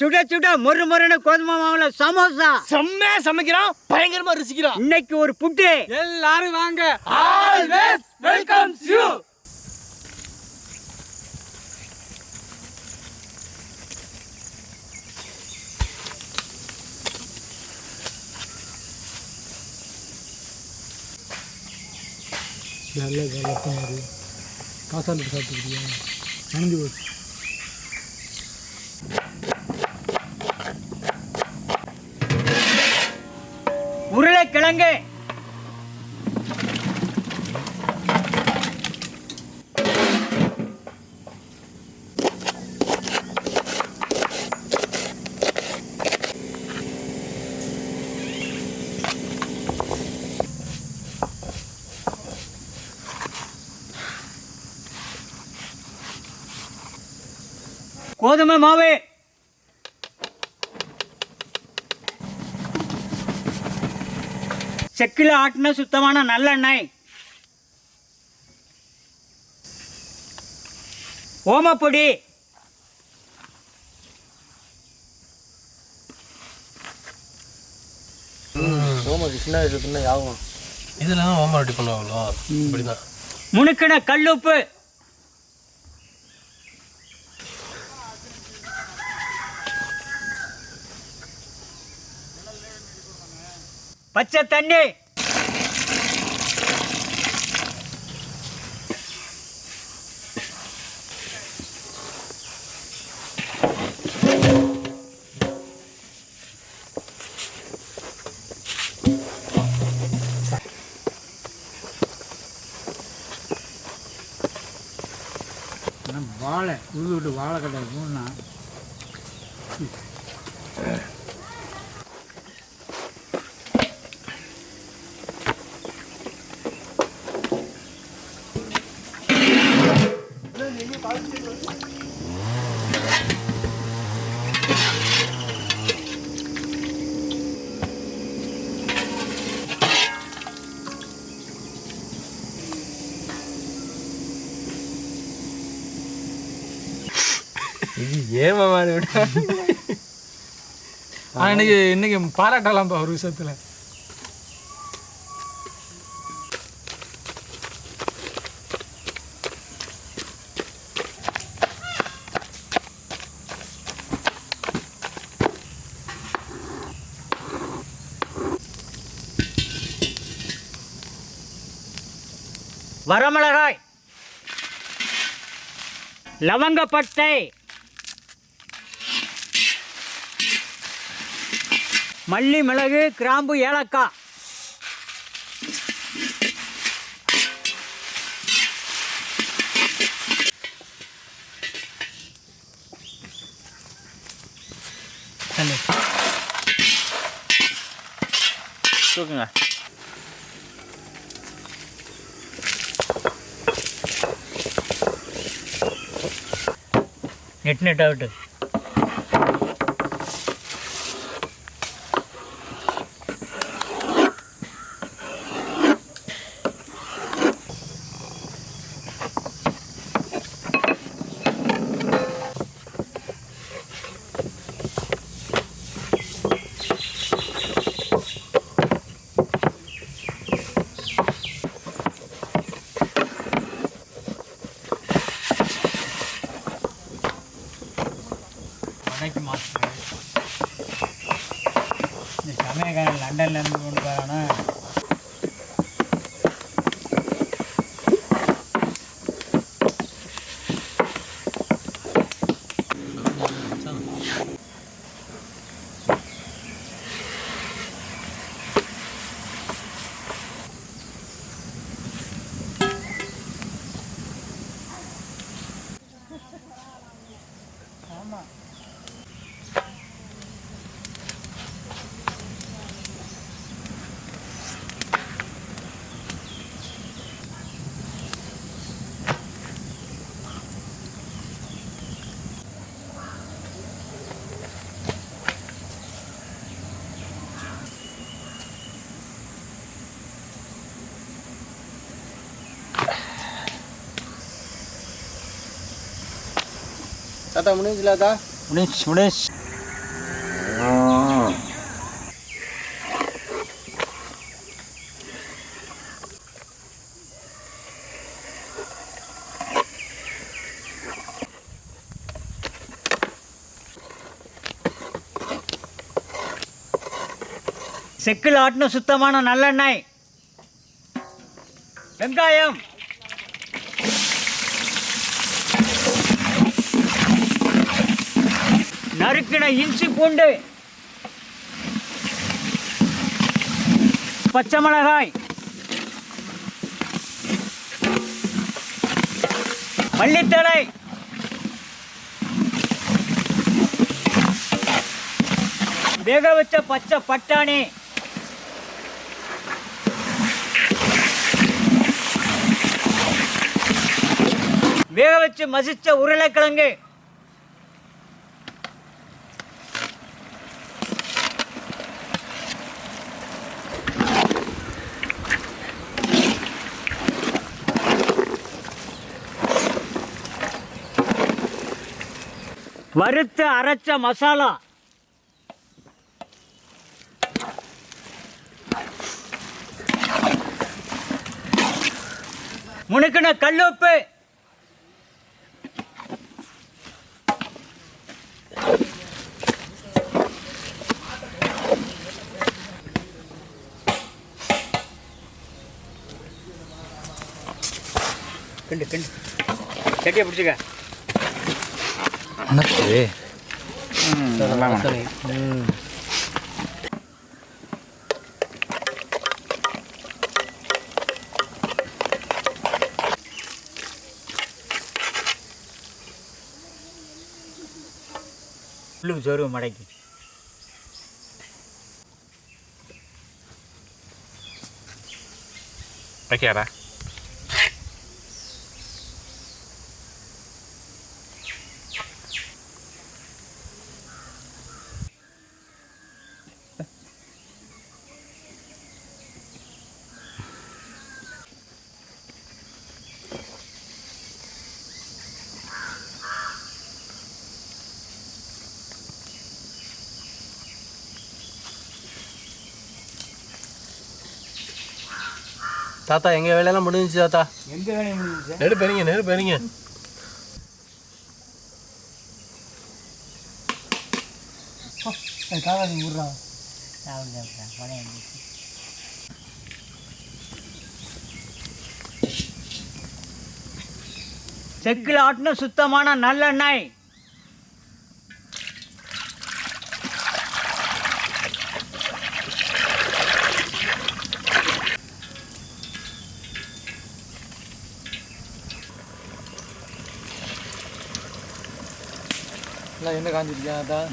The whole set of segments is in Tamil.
சுட சுட மொறு மொறுன்னு கோதுமை மாவுல சமோசா செம்மையா சமைக்கிறான், பயங்கரமா ருசிக்கிறான். இன்னைக்கு ஒரு புட்டு. எல்லாரும் வாங்க. Always welcomes you. நல்ல கலப்பா மாதிரி காசாலிட்டு சாப்பிட்டுக்கிறியா? நனைஞ்சு போச்சு. உருளைக்கிழங்கு, கோதுமை மாவு, செக்கில் ஆட்டின சுத்தமான நல்லெண்ணெய், ஓமப்பொடி, ஓமக்கு சின்ன வயசுல யாகும். இதெல்லாம் ஓமம் ரெடி பண்ணுவாங்களோ? இப்படிதான். முணுக்கின கல்லுப்பு, பச்சை தண்ணி, வாழை உழுது விட்டு வாழை கடை போனா ஏமா விட இன்னைக்கு பாராட்டலாம்ப்பா ஒரு விஷயத்துல. வரமிளகாய், லவங்கப்பட்டை, மல்லி, மிளகு, கிராம்பு, ஏலக்காய், தூக்குங்க. Net out. வடக்கு மாஸ்டர் இந்த சமயக்காரன் லண்டன்லேருந்து கொண்டு போகிறானா? ஆமாம். தாத்தா முடிஞ்சுல? முடிஞ்சு. செக்கில் ஆட்டின சுத்தமான நல்லெண்ணெய், வெங்காயம், நறுக்கின இஞ்சி பூண்டு, பச்சை மிளகாய், மல்லித்தழை, வேக வச்ச பச்சை பட்டாணி, வேக வச்சு மசிச்ச உருளைக்கிழங்கு, வறுத்து அரைச்ச மசாலா, முணுக்கின கல்லுப்பு, கிண்டு கிண்டு சட்டியை பிடிச்சிக்க. உள்ளுக்கு சோறு மடக்கி வைக்காரா? தாத்தா எங்கள் வேலையெல்லாம் முடிஞ்சிச்சு தாத்தா. எந்த வேலையும் முடிஞ்சிச்சு? நெருப்பெறிங்க. காவாசி விட்றான். செக்கில் ஆட்டின சுத்தமான நல்லெண்ணெய், என்ன காஞ்சிருக்கேன் அதான்.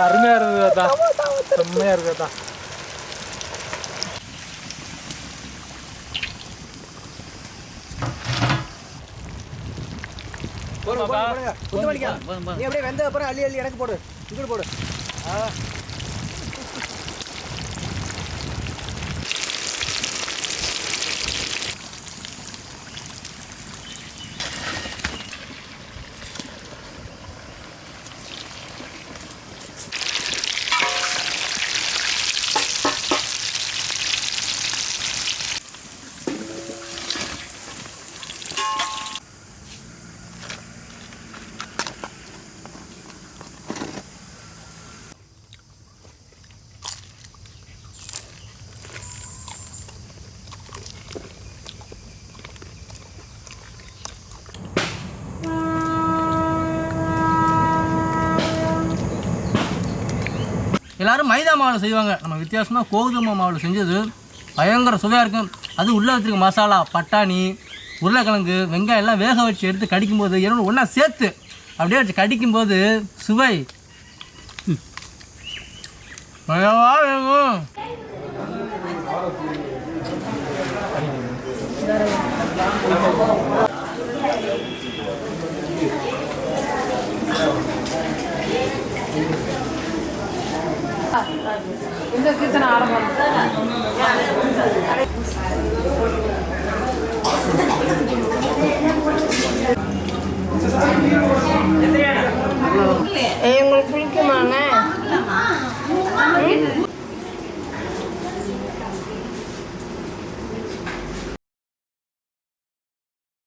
அருமையாக இருந்தது அதான், செம்மையாக இருக்குது அதான். நீ அப்படியே வெந்த அப்புறம் அள்ளி அள்ளி எனக்கு போடு, இங்கிட்டு போடு. எல்லோரும் மைதா மாவில் செய்வாங்க. நம்ம வித்தியாசமாக கோதுமை மாவில் செஞ்சது பயங்கர சுவையாக இருக்கும். அது உள்ளே வச்சுருக்க மசாலா, பட்டாணி, உருளைக்கிழங்கு, வெங்காயம் எல்லாம் வேக வச்சு எடுத்து கடிக்கும்போது இரண்டு ஒன்றா சேர்த்து அப்படியே வச்சு கடிக்கும்போது சுவை வேணும். இந்த கீர்த்தனை ஆரம்பம் உங்களுக்கு